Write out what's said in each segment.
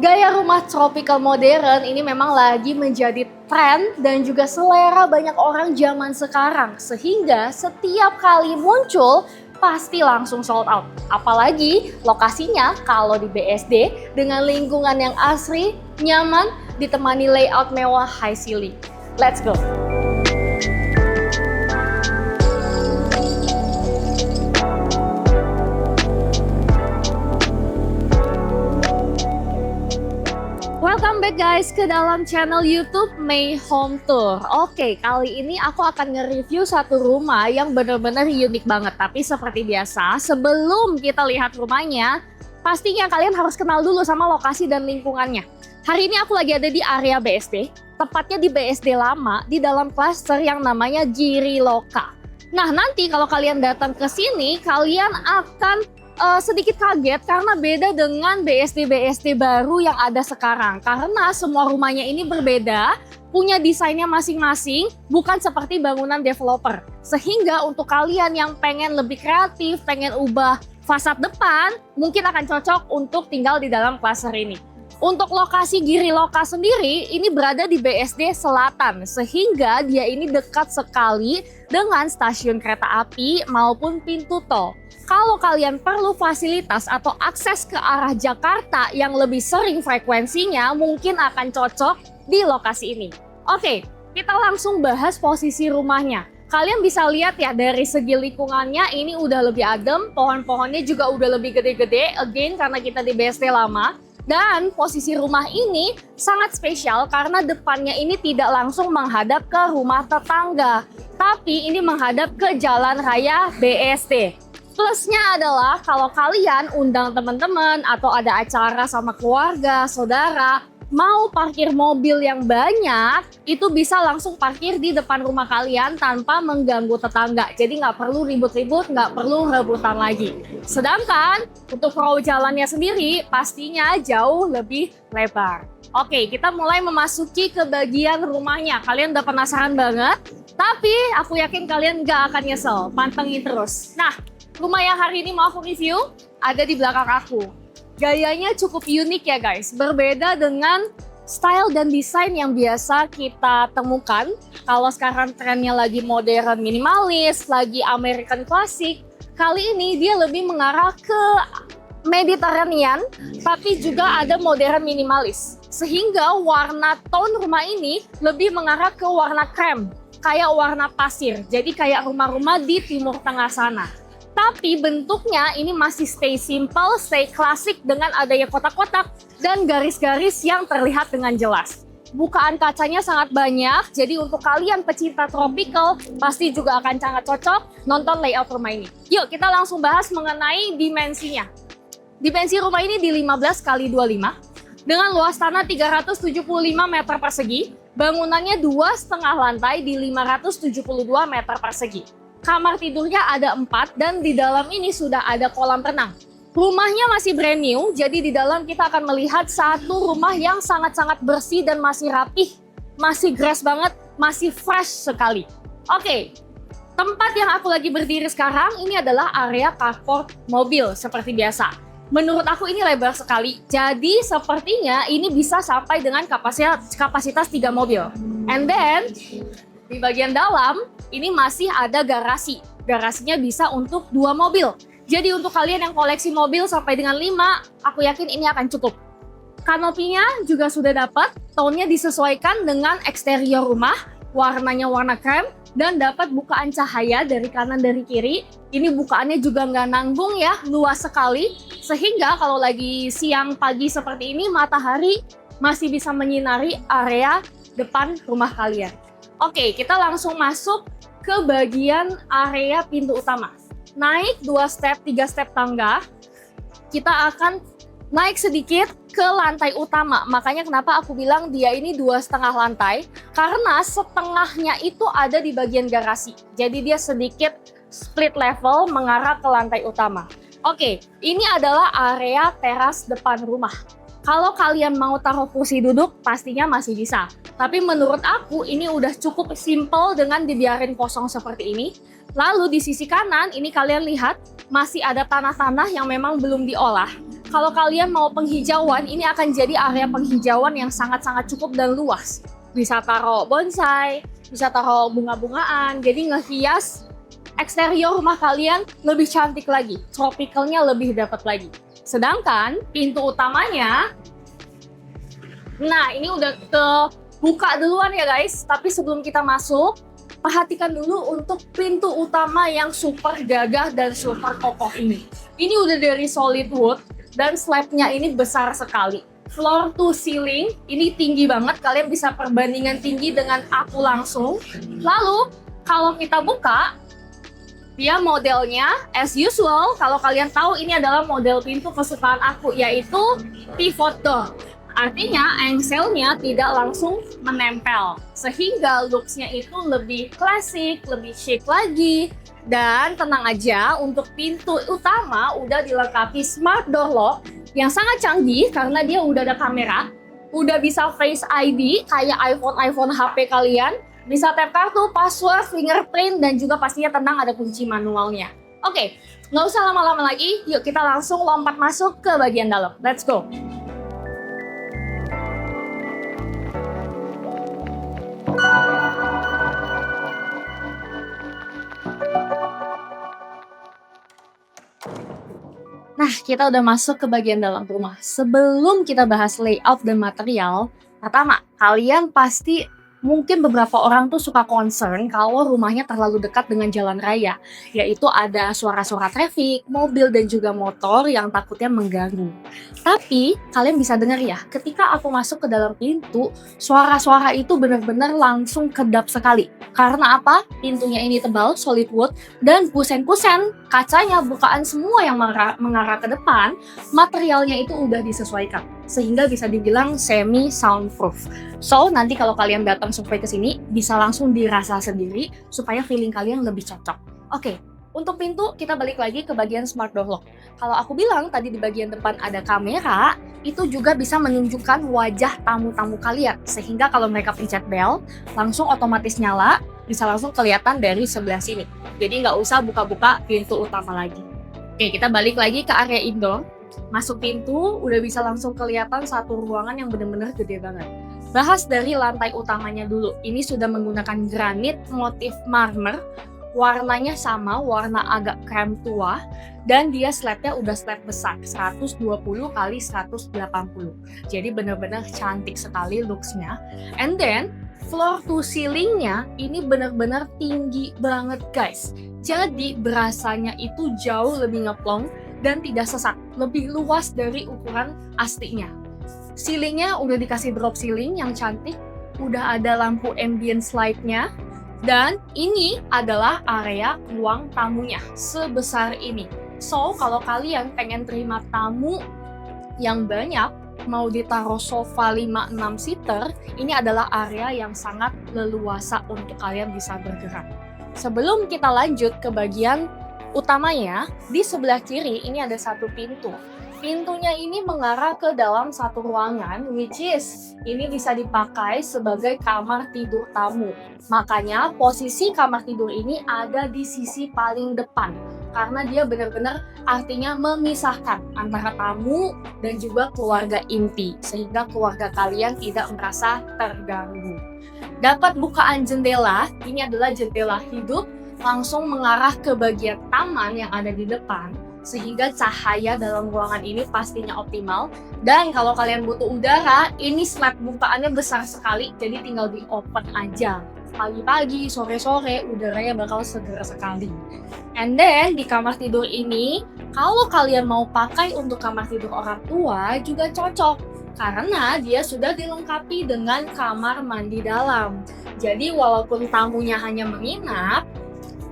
Gaya rumah tropical modern ini memang lagi menjadi tren dan juga selera banyak orang zaman sekarang. Sehingga setiap kali muncul pasti langsung sold out. Apalagi lokasinya kalau di BSD dengan lingkungan yang asri, nyaman, ditemani layout mewah high ceiling. Let's go! Welcome back guys ke dalam channel YouTube May Home Tour. Oke, kali ini aku akan nge-review satu rumah yang benar-benar unik banget. Tapi seperti biasa, sebelum kita lihat rumahnya, pastinya kalian harus kenal dulu sama lokasi dan lingkungannya. Hari ini aku lagi ada di area BSD, tepatnya di BSD lama, di dalam klaster yang namanya Giriloka. Nah, nanti kalau kalian datang ke sini, kalian akan sedikit kaget karena beda dengan BSD-BSD baru yang ada sekarang. Karena semua rumahnya ini berbeda, punya desainnya masing-masing, bukan seperti bangunan developer. Sehingga untuk kalian yang pengen lebih kreatif, pengen ubah fasad depan, mungkin akan cocok untuk tinggal di dalam klaster ini. Untuk lokasi Giriloka sendiri, ini berada di BSD Selatan, sehingga dia ini dekat sekali dengan stasiun kereta api maupun pintu tol. Kalau kalian perlu fasilitas atau akses ke arah Jakarta yang lebih sering frekuensinya, mungkin akan cocok di lokasi ini. Oke, kita langsung bahas posisi rumahnya. Kalian bisa lihat ya dari segi lingkungannya ini udah lebih adem, pohon-pohonnya juga udah lebih gede-gede, again karena kita di BSD lama. Dan posisi rumah ini sangat spesial karena depannya ini tidak langsung menghadap ke rumah tetangga, tapi ini menghadap ke jalan raya BSD. Plusnya adalah kalau kalian undang teman-teman atau ada acara sama keluarga, saudara, mau parkir mobil yang banyak, itu bisa langsung parkir di depan rumah kalian tanpa mengganggu tetangga. Jadi nggak perlu ribut-ribut, nggak perlu rebutan lagi. Sedangkan untuk row jalannya sendiri pastinya jauh lebih lebar. Oke, kita mulai memasuki ke bagian rumahnya. Kalian udah penasaran banget? Tapi aku yakin kalian nggak akan nyesel. Pantengin terus. Nah, rumah yang hari ini mau aku review ada di belakang aku. Gayanya cukup unik ya guys, berbeda dengan style dan desain yang biasa kita temukan. Kalau sekarang trennya lagi modern minimalis, lagi American classic, kali ini dia lebih mengarah ke Mediterranean, tapi juga ada modern minimalis. Sehingga warna tone rumah ini lebih mengarah ke warna krem, kayak warna pasir. Jadi kayak rumah-rumah di Timur Tengah sana. Tapi bentuknya ini masih stay simple, stay klasik dengan adanya kotak-kotak dan garis-garis yang terlihat dengan jelas. Bukaan kacanya sangat banyak, jadi untuk kalian pecinta tropical pasti juga akan sangat cocok nonton layout rumah ini. Yuk kita langsung bahas mengenai dimensinya. Dimensi rumah ini di 15 x 25 dengan luas tanah 375 meter persegi, bangunannya 2,5 lantai di 572 meter persegi. Kamar tidurnya ada 4 dan di dalam ini sudah ada kolam renang. Rumahnya masih brand new, jadi di dalam kita akan melihat satu rumah yang sangat-sangat bersih dan masih rapih, masih grass banget, masih fresh sekali. Oke, tempat yang aku lagi berdiri sekarang ini adalah area carport mobil seperti biasa. Menurut aku ini lebar sekali, jadi sepertinya ini bisa sampai dengan kapasitas 3 mobil. And then di bagian dalam ini masih ada garasi. Garasinya bisa untuk 2 mobil. Jadi untuk kalian yang koleksi mobil sampai dengan 5, aku yakin ini akan cukup. Kanopinya juga sudah dapat, tone-nya disesuaikan dengan eksterior rumah, warnanya warna krem, dan dapat bukaan cahaya dari kanan dari kiri. Ini bukaannya juga nggak nanggung ya, luas sekali. Sehingga kalau lagi siang pagi seperti ini, matahari masih bisa menyinari area depan rumah kalian. Oke, kita langsung masuk ke bagian area pintu utama. Naik 2 step, 3 step tangga, kita akan naik sedikit ke lantai utama. Makanya kenapa aku bilang dia ini 2,5 lantai, karena setengahnya itu ada di bagian garasi. Jadi dia sedikit split level mengarah ke lantai utama. Oke, ini adalah area teras depan rumah. Kalau kalian mau taruh kursi duduk, pastinya masih bisa. Tapi menurut aku ini udah cukup simple dengan dibiarin kosong seperti ini. Lalu di sisi kanan, ini kalian lihat masih ada tanah-tanah yang memang belum diolah. Kalau kalian mau penghijauan, ini akan jadi area penghijauan yang sangat-sangat cukup dan luas. Bisa taruh bonsai, bisa taruh bunga-bungaan, jadi ngehias eksterior rumah kalian lebih cantik lagi, tropicalnya lebih dapat lagi. Sedangkan pintu utamanya, nah ini udah kebuka duluan ya guys, tapi sebelum kita masuk, perhatikan dulu untuk pintu utama yang super gagah dan super kokoh ini. Ini udah dari solid wood dan slabnya ini besar sekali. Floor to ceiling, ini tinggi banget, kalian bisa perbandingan tinggi dengan aku langsung. Lalu, kalau kita buka, dia modelnya as usual, kalau kalian tahu ini adalah model pintu kesukaan aku, yaitu pivot door. Artinya engselnya tidak langsung menempel, sehingga looks-nya itu lebih klasik, lebih chic lagi. Dan tenang aja, untuk pintu utama udah dilengkapi smart door lock yang sangat canggih karena dia udah ada kamera, udah bisa Face ID kayak iPhone HP kalian, bisa tap kartu, password, fingerprint, dan juga pastinya tenang ada kunci manualnya. Oke, nggak usah lama-lama lagi, yuk kita langsung lompat masuk ke bagian dalam. Let's go! Nah, kita udah masuk ke bagian dalam rumah. Sebelum kita bahas layout dan material, pertama, kalian pasti mungkin beberapa orang tuh suka concern kalau rumahnya terlalu dekat dengan jalan raya, yaitu ada suara-suara traffic, mobil dan juga motor yang takutnya mengganggu. Tapi kalian bisa dengar ya, ketika aku masuk ke dalam pintu, suara-suara itu benar-benar langsung kedap sekali. Karena apa? Pintunya ini tebal, solid wood, dan kusen-kusen, kacanya, bukaan semua yang mengarah ke depan, materialnya itu udah disesuaikan, sehingga bisa dibilang semi soundproof. So, nanti kalau kalian datang survei ke sini, bisa langsung dirasa sendiri supaya feeling kalian lebih cocok. Oke, untuk pintu kita balik lagi ke bagian smart door lock. Kalau aku bilang tadi di bagian depan ada kamera, itu juga bisa menunjukkan wajah tamu-tamu kalian. Sehingga kalau mereka pencet bel, langsung otomatis nyala, bisa langsung kelihatan dari sebelah sini. Jadi nggak usah buka-buka pintu utama lagi. Oke, kita balik lagi ke area indoor. Masuk pintu, udah bisa langsung kelihatan satu ruangan yang benar-benar gede banget. Bahas dari lantai utamanya dulu. Ini sudah menggunakan granit motif marmer. Warnanya sama, warna agak krem tua. Dan dia slabnya udah slab besar, 120 x 180. Jadi benar-benar cantik sekali looks-nya. And then, floor to ceiling-nya ini benar-benar tinggi banget guys. Jadi berasanya itu jauh lebih ngeplong dan tidak sesak, lebih luas dari ukuran aslinya. Ceilingnya udah dikasih drop ceiling yang cantik, udah ada lampu ambient light-nya, dan ini adalah area ruang tamunya sebesar ini. So, kalau kalian pengen terima tamu yang banyak, mau ditaruh sofa 5-6 seater, ini adalah area yang sangat leluasa untuk kalian bisa bergerak. Sebelum kita lanjut ke bagian utamanya, di sebelah kiri ini ada satu pintu. Pintunya ini mengarah ke dalam satu ruangan, which is ini bisa dipakai sebagai kamar tidur tamu. Makanya posisi kamar tidur ini ada di sisi paling depan, karena dia benar-benar artinya memisahkan antara tamu dan juga keluarga inti, sehingga keluarga kalian tidak merasa terganggu. Dapat bukaan jendela, ini adalah jendela hidup, langsung mengarah ke bagian taman yang ada di depan, sehingga cahaya dalam ruangan ini pastinya optimal. Dan kalau kalian butuh udara, ini slab bukaannya besar sekali, jadi tinggal di open aja. Pagi-pagi, sore-sore, udaranya bakal seger sekali. And then, di kamar tidur ini, kalau kalian mau pakai untuk kamar tidur orang tua, juga cocok. Karena dia sudah dilengkapi dengan kamar mandi dalam. Jadi, walaupun tamunya hanya menginap,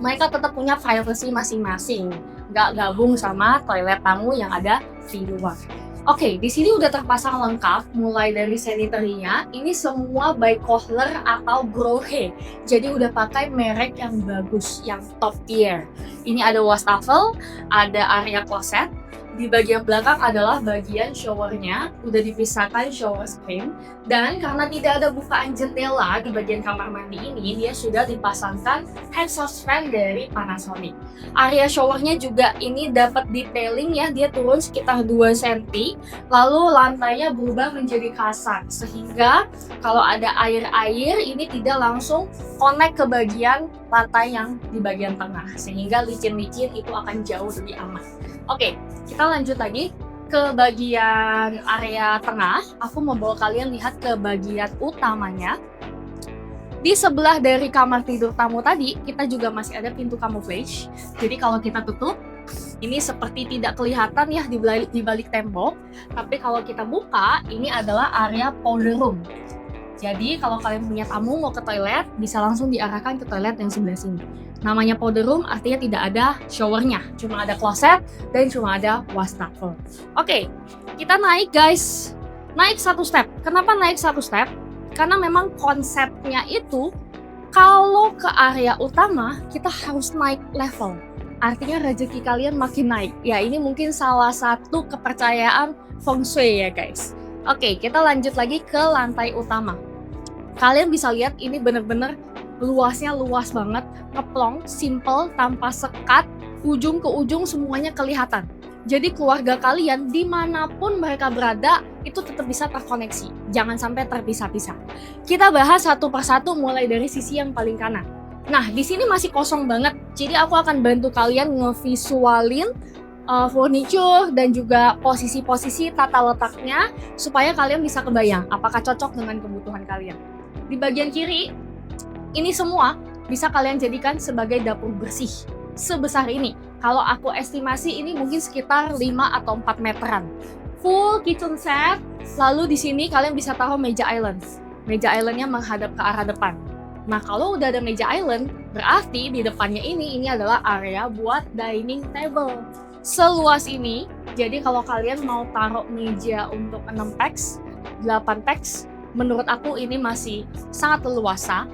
mereka tetap punya privacy masing-masing. Nggak gabung sama toilet tamu yang ada di luar. Oke, di sini udah terpasang lengkap, mulai dari sanitary-nya, ini semua by Kohler atau Grohe. Jadi udah pakai merek yang bagus, yang top tier. Ini ada wastafel, ada area kloset, Di bagian belakang adalah bagian showernya, udah dipisahkan shower screen. Dan karena tidak ada bukaan jendela di bagian kamar mandi ini, dia sudah dipasangkan exhaust fan dari Panasonic. Area showernya juga ini dapat detailing ya, dia turun sekitar 2 cm. Lalu lantainya berubah menjadi kasar, sehingga kalau ada air-air ini tidak langsung connect ke bagian lantai yang di bagian tengah, sehingga licin-licin itu akan jauh lebih aman. Oke, kita lanjut lagi ke bagian area tengah. Aku membawa kalian lihat ke bagian utamanya. Di sebelah dari kamar tidur tamu tadi, kita juga masih ada pintu camouflage. Jadi kalau kita tutup, ini seperti tidak kelihatan ya di balik tembok. Tapi kalau kita buka, ini adalah area powder room. Jadi kalau kalian punya tamu mau ke toilet, bisa langsung diarahkan ke toilet yang sebelah sini. Namanya powder room artinya tidak ada showernya, cuma ada kloset dan cuma ada wastafel. Oke, kita naik guys. Naik 1 step. Kenapa naik 1 step? Karena memang konsepnya itu kalau ke area utama kita harus naik level. Artinya rezeki kalian makin naik. Ya ini mungkin salah satu kepercayaan feng shui ya guys. Oke, kita lanjut lagi ke lantai utama. Kalian bisa lihat ini bener-bener luasnya luas banget, ngeplong, simple, tanpa sekat, ujung ke ujung semuanya kelihatan. Jadi keluarga kalian dimanapun mereka berada itu tetap bisa terkoneksi, jangan sampai terpisah-pisah. Kita bahas satu persatu mulai dari sisi yang paling kanan. Nah di sini masih kosong banget, jadi aku akan bantu kalian ngevisualin furniture dan juga posisi-posisi tata letaknya supaya kalian bisa kebayang apakah cocok dengan kebutuhan kalian. Di bagian kiri ini semua bisa kalian jadikan sebagai dapur bersih sebesar ini. Kalau aku estimasi ini mungkin sekitar 5 atau 4 meteran. Full kitchen set. Lalu di sini kalian bisa taruh meja island. Meja islandnya menghadap ke arah depan. Nah kalau udah ada meja island, berarti di depannya ini adalah area buat dining table. Seluas ini, jadi kalau kalian mau taruh meja untuk 6 packs, 8 packs, menurut aku ini masih sangat leluasa.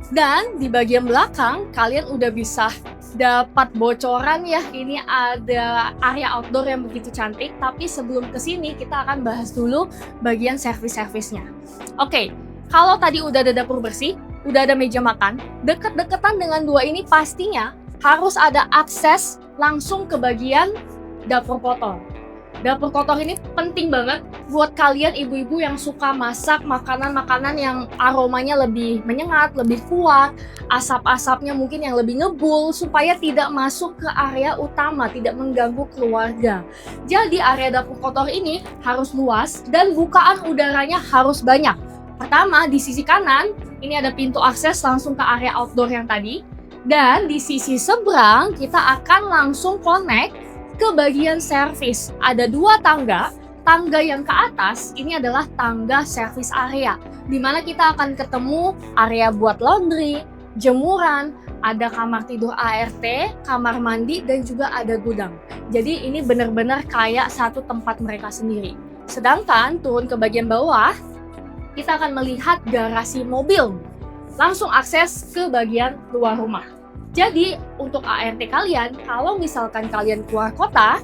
Dan di bagian belakang kalian udah bisa dapat bocoran ya, ini ada area outdoor yang begitu cantik. Tapi sebelum kesini kita akan bahas dulu bagian servis-servisnya. Oke, kalau tadi udah ada dapur bersih, udah ada meja makan, deket-deketan dengan dua ini pastinya harus ada akses langsung ke bagian dapur kotor. Dapur kotor ini penting banget buat kalian ibu-ibu yang suka masak makanan-makanan yang aromanya lebih menyengat, lebih kuat, asap-asapnya mungkin yang lebih ngebul supaya tidak masuk ke area utama, tidak mengganggu keluarga. Jadi area dapur kotor ini harus luas dan bukaan udaranya harus banyak. Pertama, di sisi kanan, ini ada pintu akses langsung ke area outdoor yang tadi. Dan di sisi seberang, kita akan langsung connect ke bagian servis. Ada 2 tangga. Tangga yang ke atas ini adalah tangga service area, di mana kita akan ketemu area buat laundry, jemuran, ada kamar tidur ART, kamar mandi, dan juga ada gudang. Jadi ini benar-benar kayak satu tempat mereka sendiri. Sedangkan turun ke bagian bawah, kita akan melihat garasi mobil. Langsung akses ke bagian luar rumah. Jadi untuk ART kalian, kalau misalkan kalian keluar kota,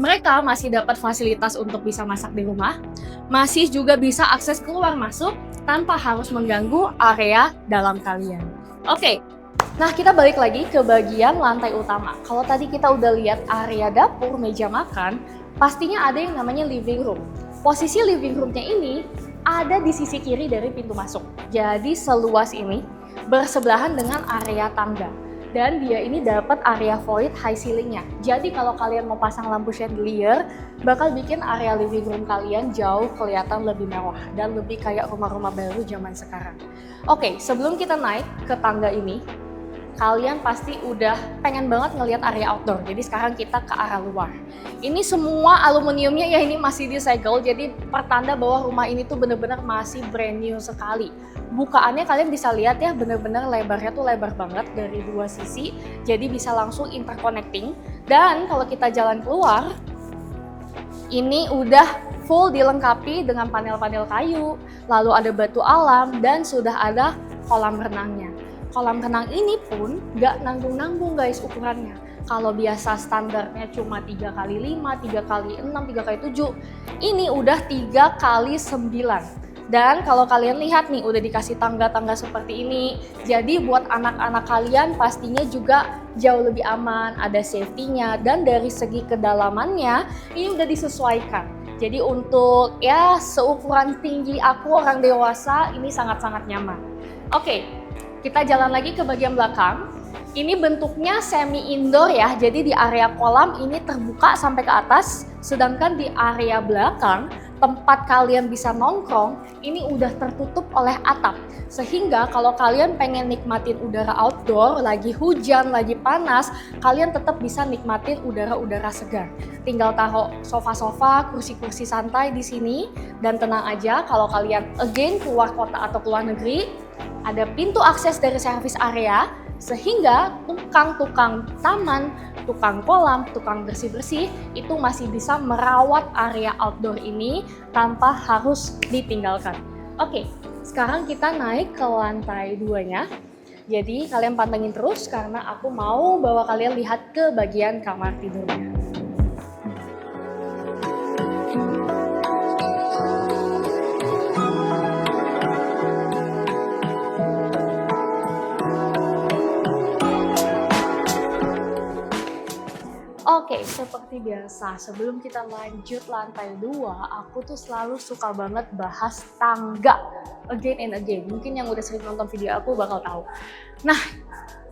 mereka masih dapat fasilitas untuk bisa masak di rumah, masih juga bisa akses keluar masuk tanpa harus mengganggu area dalam kalian. Oke, nah kita balik lagi ke bagian lantai utama. Kalau tadi kita udah lihat area dapur, meja makan, pastinya ada yang namanya living room. Posisi living roomnya ini ada di sisi kiri dari pintu masuk. Jadi seluas ini bersebelahan dengan area tangga. Dan dia ini dapat area void high ceilingnya. Jadi kalau kalian mau pasang lampu chandelier, bakal bikin area living room kalian jauh kelihatan lebih mewah dan lebih kayak rumah-rumah baru zaman sekarang. Oke, sebelum kita naik ke tangga ini, kalian pasti udah pengen banget ngelihat area outdoor. Jadi sekarang kita ke arah luar. Ini semua aluminiumnya ya ini masih disegel, jadi pertanda bahwa rumah ini tuh bener-bener masih brand new sekali. Bukaannya kalian bisa lihat ya, bener-bener lebarnya tuh lebar banget dari 2 sisi, jadi bisa langsung interconnecting. Dan kalau kita jalan keluar, ini udah full dilengkapi dengan panel-panel kayu, lalu ada batu alam, dan sudah ada kolam renangnya. Kolam renang ini pun gak nanggung-nanggung guys ukurannya. Kalau biasa standarnya cuma 3 kali 5, 3 kali 6, 3 kali 7, ini udah 3 kali 9. Dan kalau kalian lihat nih, udah dikasih tangga-tangga seperti ini. Jadi buat anak-anak kalian pastinya juga jauh lebih aman, ada safety-nya. Dan dari segi kedalamannya, ini udah disesuaikan. Jadi untuk ya seukuran tinggi aku orang dewasa, ini sangat-sangat nyaman. Oke, kita jalan lagi ke bagian belakang. Ini bentuknya semi indoor ya, jadi di area kolam ini terbuka sampai ke atas. Sedangkan di area belakang, tempat kalian bisa nongkrong, ini udah tertutup oleh atap. Sehingga kalau kalian pengen nikmatin udara outdoor, lagi hujan, lagi panas, kalian tetap bisa nikmatin udara-udara segar. Tinggal taruh sofa-sofa, kursi-kursi santai di sini, dan tenang aja kalau kalian again keluar kota atau keluar negeri, ada pintu akses dari service area, sehingga tukang-tukang taman, tukang kolam, tukang bersih-bersih itu masih bisa merawat area outdoor ini tanpa harus ditinggalkan. Oke, sekarang kita naik ke lantai 2-nya. Jadi kalian pantengin terus karena aku mau bawa kalian lihat ke bagian kamar tidurnya. Oke, seperti biasa, sebelum kita lanjut lantai 2, aku tuh selalu suka banget bahas tangga again and again. Mungkin yang udah sering nonton video aku bakal tahu. Nah,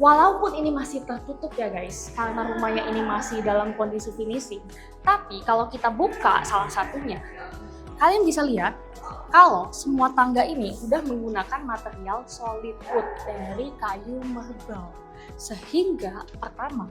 walaupun ini masih tertutup ya guys, karena rumahnya ini masih dalam kondisi finishing, tapi kalau kita buka salah satunya, kalian bisa lihat kalau semua tangga ini udah menggunakan material solid wood dari kayu merbau. Sehingga pertama,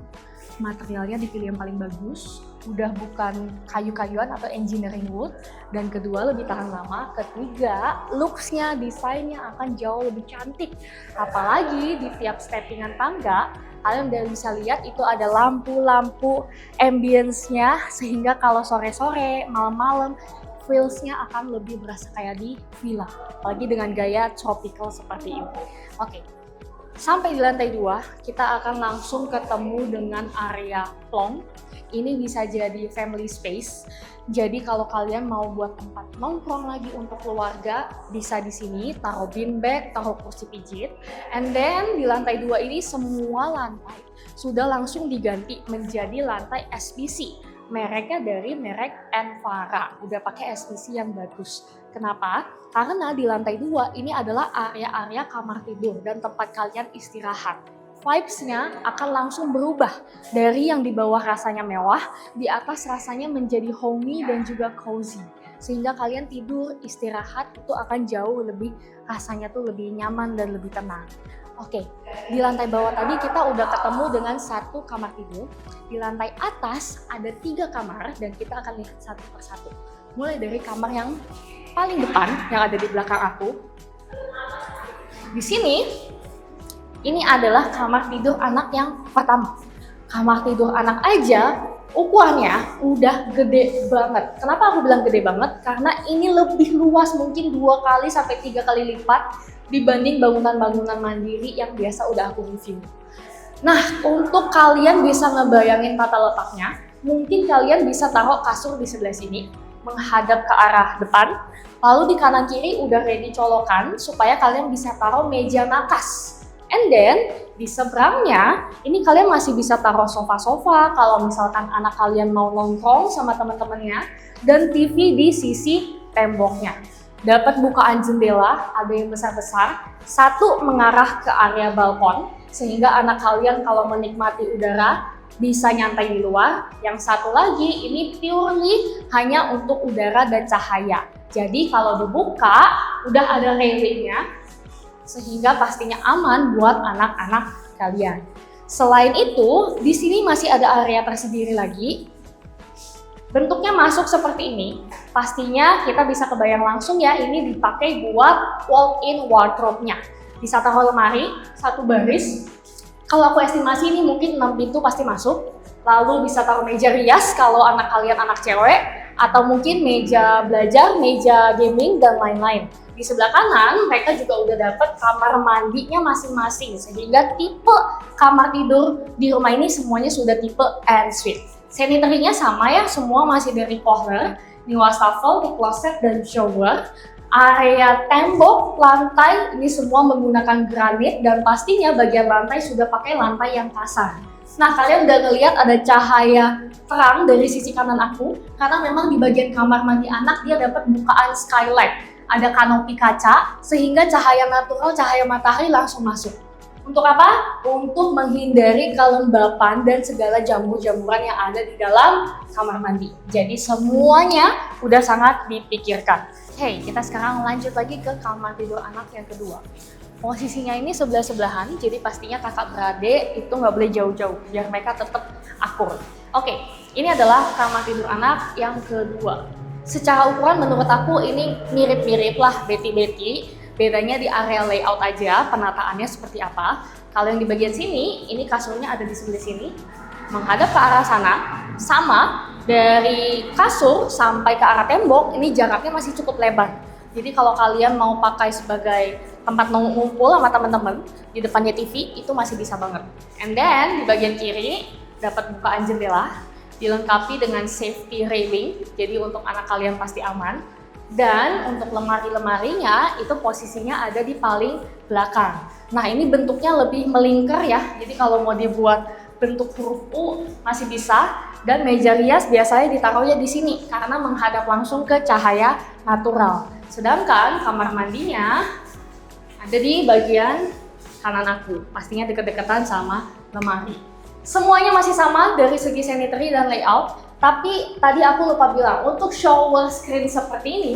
materialnya dipilih yang paling bagus, udah bukan kayu-kayuan atau engineering wood, dan kedua lebih tahan lama, ketiga looks-nya, desainnya akan jauh lebih cantik. Apalagi di tiap steppingan tangga, kalian udah bisa lihat itu ada lampu-lampu ambience-nya, sehingga kalau sore-sore, malam-malam, feels-nya akan lebih berasa kayak di villa, apalagi dengan gaya tropical seperti ini. Oke. Sampai di lantai 2, kita akan langsung ketemu dengan area plong. Ini bisa jadi family space. Jadi kalau kalian mau buat tempat nongkrong lagi untuk keluarga, bisa di sini taruh beanbag, taruh kursi pijit. And then di lantai 2 ini semua lantai sudah langsung diganti menjadi lantai SPC. Mereknya dari merek Envara, udah pakai SPC yang bagus. Kenapa? Karena di lantai 2 ini adalah area-area kamar tidur dan tempat kalian istirahat. Vibes-nya akan langsung berubah dari yang di bawah rasanya mewah, di atas rasanya menjadi homey dan juga cozy. Sehingga kalian tidur, istirahat itu akan jauh lebih, rasanya tuh lebih nyaman dan lebih tenang. Oke, di lantai bawah tadi kita udah ketemu dengan satu kamar tidur. Di lantai atas ada 3 kamar dan kita akan lihat satu persatu. Mulai dari kamar yang paling depan yang ada di belakang aku. Di sini, ini adalah kamar tidur anak yang pertama. Kamar tidur anak aja ukurannya udah gede banget. Kenapa aku bilang gede banget? Karena ini lebih luas, mungkin 2 kali sampai 3 kali lipat dibanding bangunan-bangunan mandiri yang biasa udah aku review. Nah, untuk kalian bisa ngebayangin tata letaknya, mungkin kalian bisa taruh kasur di sebelah sini, menghadap ke arah depan, lalu di kanan kiri udah ready colokan supaya kalian bisa taruh meja makas. And then di seberangnya ini kalian masih bisa taruh sofa-sofa kalau misalkan anak kalian mau nongkrong sama teman-temannya, dan TV di sisi temboknya. Dapat bukaan jendela, ada yang besar-besar, satu mengarah ke area balkon sehingga anak kalian kalau menikmati udara bisa nyantai di luar. Yang satu lagi ini purely hanya untuk udara dan cahaya. Jadi kalau dibuka udah ada railingnya sehingga pastinya aman buat anak-anak kalian. Selain itu, di sini masih ada area tersendiri lagi. Bentuknya masuk seperti ini. Pastinya kita bisa kebayang langsung ya, ini dipakai buat walk-in wardrobe-nya. Bisa taruh lemari, satu baris. Kalau aku estimasi ini mungkin 6 pintu pasti masuk. Lalu bisa taruh meja rias kalau anak kalian anak cewek, atau mungkin meja belajar, meja gaming, dan lain-lain. Di sebelah kanan mereka juga udah dapat kamar mandinya masing-masing, sehingga tipe kamar tidur di rumah ini semuanya sudah tipe ensuite. Sanitary-nya sama ya, semua masih dari Kohler, di wastafel, di kloset, dan shower. Area tembok, lantai, ini semua menggunakan granit dan pastinya bagian lantai sudah pakai lantai yang kasar. Nah, kalian udah ngeliat ada cahaya terang dari sisi kanan aku, karena memang di bagian kamar mandi anak dia dapat bukaan skylight. Ada kanopi kaca, sehingga cahaya natural, cahaya matahari langsung masuk. Untuk apa? Untuk menghindari kelembapan dan segala jamur-jamuran yang ada di dalam kamar mandi. Jadi semuanya udah sangat dipikirkan. Hey, kita sekarang lanjut lagi ke kamar tidur anak yang kedua. Posisinya ini sebelah-sebelahan, jadi pastinya kakak beradik itu nggak boleh jauh-jauh, biar mereka tetap akur. Oke, ini adalah kamar tidur anak yang kedua. Secara ukuran menurut aku ini mirip-mirip lah Betty. Bedanya di area layout aja, penataannya seperti apa. Kalau yang di bagian sini, ini kasurnya ada di sebelah sini, menghadap ke arah sana, sama dari kasur sampai ke arah tembok, ini jaraknya masih cukup lebar. Jadi kalau kalian mau pakai sebagai tempat ngumpul sama teman-teman, di depannya TV, itu masih bisa banget. And then di bagian kiri dapat bukaan jendela, dilengkapi dengan safety railing, jadi untuk anak kalian pasti aman. Dan untuk lemari-lemarinya itu posisinya ada di paling belakang. Nah, ini bentuknya lebih melingkar ya, jadi kalau mau dibuat bentuk huruf U masih bisa. Dan meja rias biasanya ditaruhnya di sini karena menghadap langsung ke cahaya natural. Sedangkan kamar mandinya ada di bagian kanan aku, pastinya deket-deketan sama lemari. Semuanya masih sama dari segi sanitary dan layout, tapi tadi aku lupa bilang, untuk shower screen seperti ini,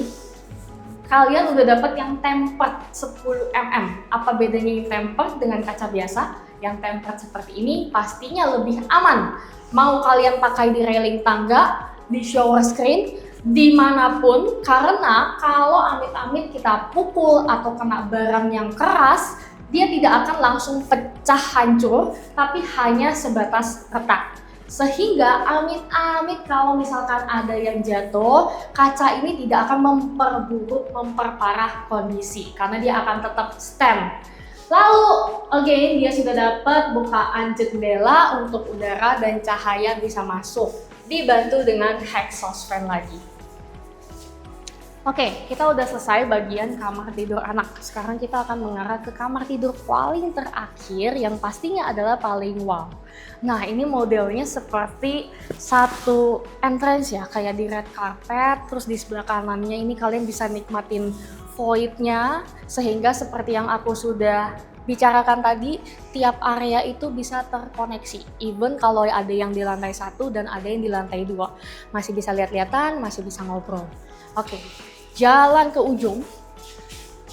kalian udah dapat yang tempered 10 mm. Apa bedanya yang tempered dengan kaca biasa? Yang tempered seperti ini pastinya lebih aman. Mau kalian pakai di railing tangga, di shower screen, dimanapun, karena kalau amit-amit kita pukul atau kena barang yang keras, dia tidak akan langsung pecah hancur, tapi hanya sebatas retak. Sehingga amit-amit kalau misalkan ada yang jatuh, kaca ini tidak akan memperparah kondisi, karena dia akan tetap stand. Lalu, again, dia sudah dapat bukaan jendela untuk udara dan cahaya bisa masuk, dibantu dengan exhaust fan lagi. Oke, kita udah selesai bagian kamar tidur anak. Sekarang kita akan mengarah ke kamar tidur paling terakhir yang pastinya adalah paling wow. Nah, ini modelnya seperti satu entrance ya, kayak di red carpet, terus di sebelah kanannya ini kalian bisa nikmatin void-nya, sehingga seperti yang aku sudah bicarakan tadi, tiap area itu bisa terkoneksi. Even kalau ada yang di lantai 1 dan ada yang di lantai 2, masih bisa lihat-lihatan, masih bisa ngobrol. Oke, jalan ke ujung.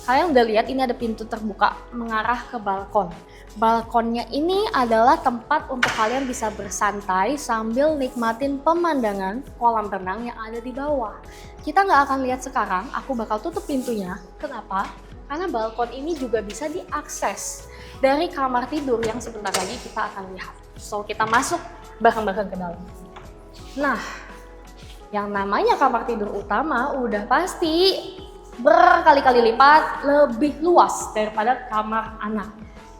Kalian udah lihat ini ada pintu terbuka mengarah ke balkon. Balkonnya ini adalah tempat untuk kalian bisa bersantai sambil nikmatin pemandangan kolam renang yang ada di bawah. Kita nggak akan lihat sekarang, aku bakal tutup pintunya. Kenapa? Karena balkon ini juga bisa diakses dari kamar tidur yang sebentar lagi kita akan lihat. So, kita masuk bareng-bareng ke dalam. Nah, yang namanya kamar tidur utama udah pasti berkali-kali lipat lebih luas daripada kamar anak.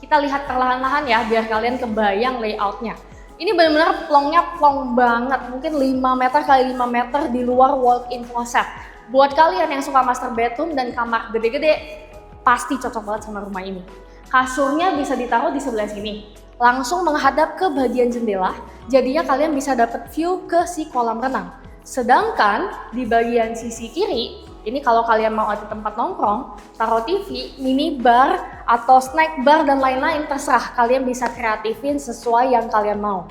Kita lihat perlahan-lahan ya, biar kalian kebayang layoutnya. Ini benar-benar plongnya plong banget, mungkin 5 meter kali 5 meter di luar walk-in closet. Buat kalian yang suka master bedroom dan kamar gede-gede, pasti cocok banget sama rumah ini. Kasurnya bisa ditaruh di sebelah sini, langsung menghadap ke bagian jendela, jadinya kalian bisa dapat view ke si kolam renang. Sedangkan di bagian sisi kiri, ini kalau kalian mau ada tempat nongkrong, taruh TV, minibar, atau snack bar dan lain-lain, terserah. Kalian bisa kreatifin sesuai yang kalian mau.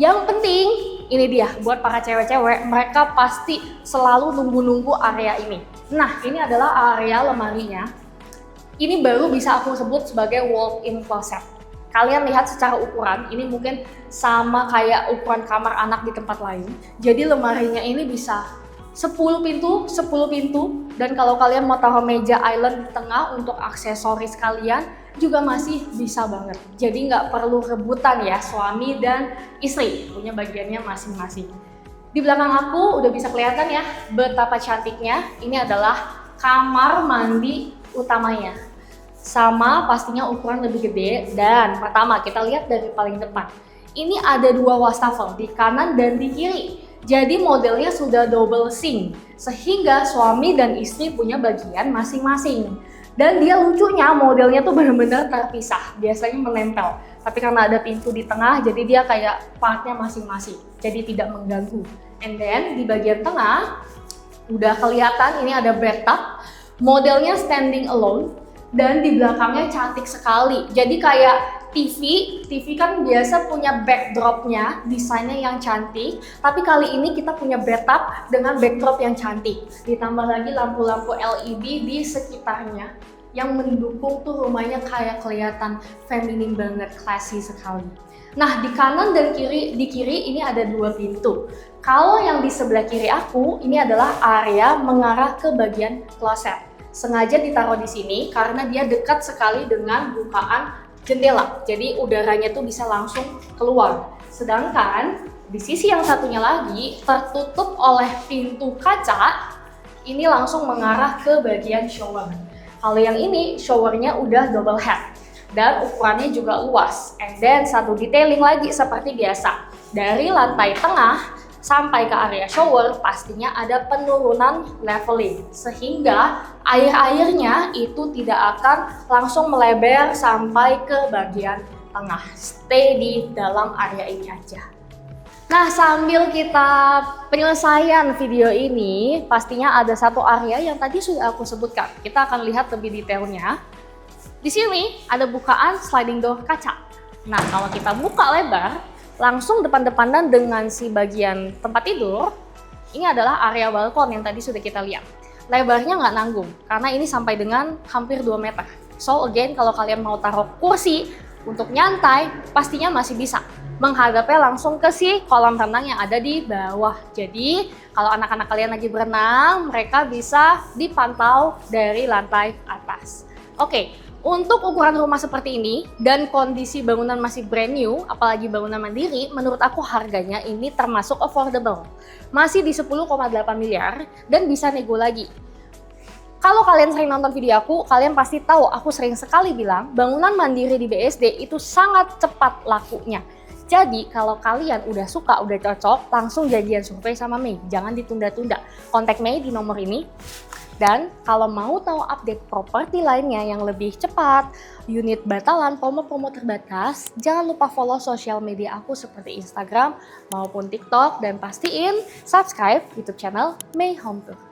Yang penting, ini dia, buat para cewek-cewek, mereka pasti selalu nunggu-nunggu area ini. Nah, ini adalah area lemarinya. Ini baru bisa aku sebut sebagai walk-in closet. Kalian lihat secara ukuran, ini mungkin sama kayak ukuran kamar anak di tempat lain. Jadi lemarinya ini bisa 10 pintu, dan kalau kalian mau taruh meja island di tengah untuk aksesoris kalian juga masih bisa banget. Jadi nggak perlu rebutan ya, suami dan istri punya bagiannya masing-masing. Di belakang aku udah bisa kelihatan ya betapa cantiknya. Ini adalah kamar mandi utamanya. sama pastinya ukuran lebih gede. Dan pertama kita lihat dari paling depan. Ini ada 2 wastafel di kanan dan di kiri. Jadi modelnya sudah double sink, sehingga suami dan istri punya bagian masing-masing. Dan dia lucunya modelnya tuh benar-benar terpisah, biasanya menempel. Tapi karena ada pintu di tengah, jadi dia kayak partnya masing-masing, jadi tidak mengganggu. And then di bagian tengah, udah kelihatan ini ada bathtub, modelnya standing alone, dan di belakangnya cantik sekali. Jadi kayak TV kan biasa punya backdropnya, desainnya yang cantik. Tapi kali ini kita punya bathtub dengan backdrop yang cantik. Ditambah lagi lampu-lampu LED di sekitarnya yang mendukung tuh rumahnya kayak kelihatan feminin banget, classy sekali. Nah di kanan dan di kiri ini ada 2 pintu. Kalau yang di sebelah kiri aku ini adalah area mengarah ke bagian kloset. Sengaja ditaruh di sini karena dia dekat sekali dengan bukaan jendela, jadi udaranya tuh bisa langsung keluar. Sedangkan di sisi yang satunya lagi tertutup oleh pintu kaca, ini langsung mengarah ke bagian shower. Kalau yang ini showernya udah double head dan ukurannya juga luas. And then satu detailing lagi seperti biasa, dari lantai tengah sampai ke area shower pastinya ada penurunan leveling, sehingga air-airnya itu tidak akan langsung melebar sampai ke bagian tengah. Stay di dalam area ini aja. Nah, sambil kita penyelesaian video ini, pastinya ada satu area yang tadi sudah aku sebutkan. Kita akan lihat lebih detailnya. Di sini ada bukaan sliding door kaca. Nah, kalau kita buka lebar, langsung depan-depanan dengan si bagian tempat tidur, ini adalah area balkon yang tadi sudah kita lihat. Lebarnya nggak nanggung, karena ini sampai dengan hampir 2 meter. So again, kalau kalian mau taruh kursi untuk nyantai, pastinya masih bisa. Menghadapnya langsung ke si kolam renang yang ada di bawah. Jadi, kalau anak-anak kalian lagi berenang, mereka bisa dipantau dari lantai atas. Oke. Untuk ukuran rumah seperti ini dan kondisi bangunan masih brand new, apalagi bangunan mandiri, menurut aku harganya ini termasuk affordable. Masih di 10,8 miliar dan bisa nego lagi. Kalau kalian sering nonton video aku, kalian pasti tahu aku sering sekali bilang bangunan mandiri di BSD itu sangat cepat lakunya. Jadi kalau kalian udah suka, udah cocok, langsung janjian survei sama Mei. Jangan ditunda-tunda. Kontak Mei di nomor ini. Dan kalau mau tahu update properti lainnya yang lebih cepat, unit batalan, promo-promo terbatas, jangan lupa follow sosial media aku seperti Instagram maupun TikTok, dan pastiin subscribe YouTube channel Mei Home Tour.